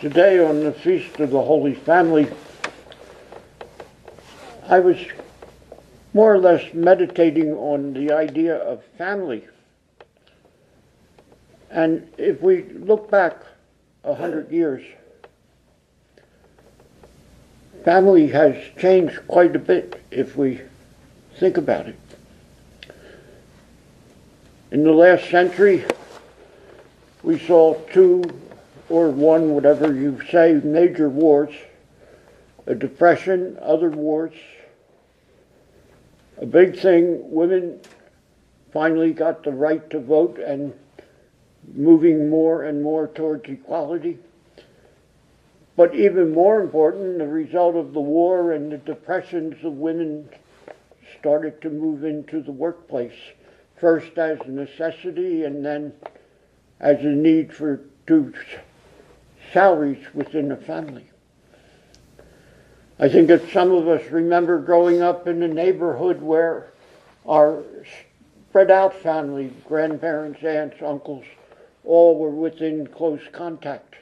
Today, on the Feast of the Holy Family, I was more or less meditating on the idea of family. And if we look back 100 years, family has changed quite a bit if we think about it. In the last century, we saw two or one, whatever you say, major wars, a depression, other wars. A big thing, women finally got the right to vote and moving more and more towards equality. But even more important, the result of the war and the depressions of women started to move into the workplace, first as a necessity and then as a need for two salaries within a family. I think that some of us remember growing up in a neighborhood where our spread out family, grandparents, aunts, uncles, all were within close contact.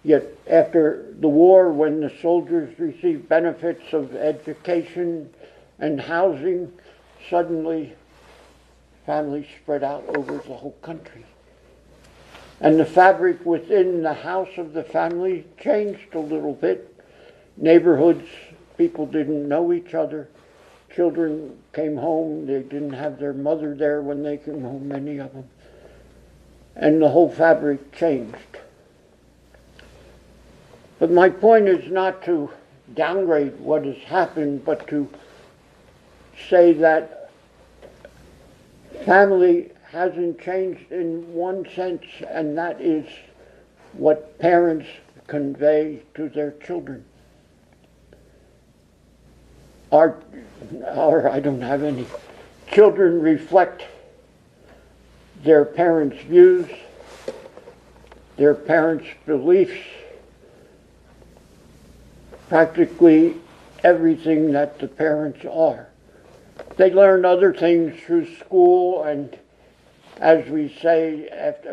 Yet after the war, when the soldiers received benefits of education and housing, suddenly families spread out over the whole country. And the fabric within the house of the family changed a little bit. Neighborhoods, people didn't know each other. Children came home, they didn't have their mother there when they came home, many of them. And the whole fabric changed. But my point is not to downgrade what has happened, but to say that family hasn't changed in one sense, and that is what parents convey to their children. I don't have any. Children reflect their parents' views, their parents' beliefs, practically everything that the parents are. They learn other things through school, and as we say,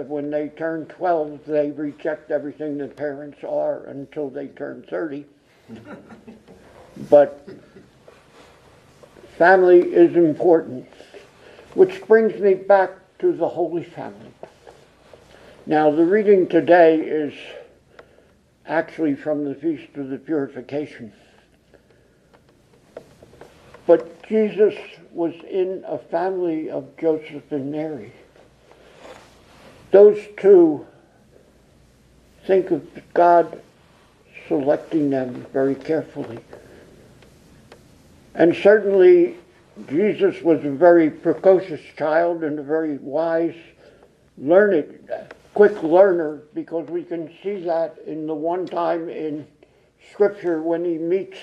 when they turn 12, they reject everything the parents are until they turn 30. But family is important, which brings me back to the Holy Family. Now, the reading today is actually from the Feast of the Purification. But Jesus was in a family of Joseph and Mary. Those two, think of God selecting them very carefully. And certainly Jesus was a very precocious child and a very wise, learned, quick learner, because we can see that in the one time in Scripture when he meets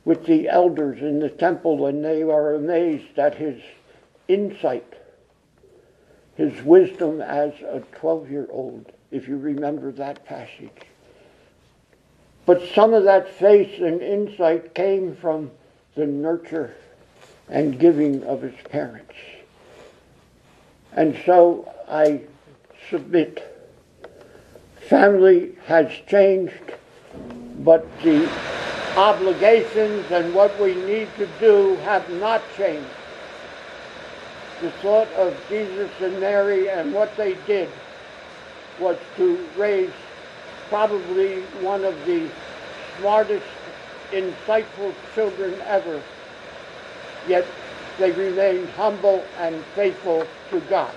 with the elders in the temple, and they are amazed at his insight, his wisdom as a 12-year-old, if you remember that passage. But some of that faith and insight came from the nurture and giving of his parents. And so I submit, family has changed, but the obligations and what we need to do have not changed. The thought of Jesus and Mary and what they did was to raise probably one of the smartest, insightful children ever, yet they remained humble and faithful to God.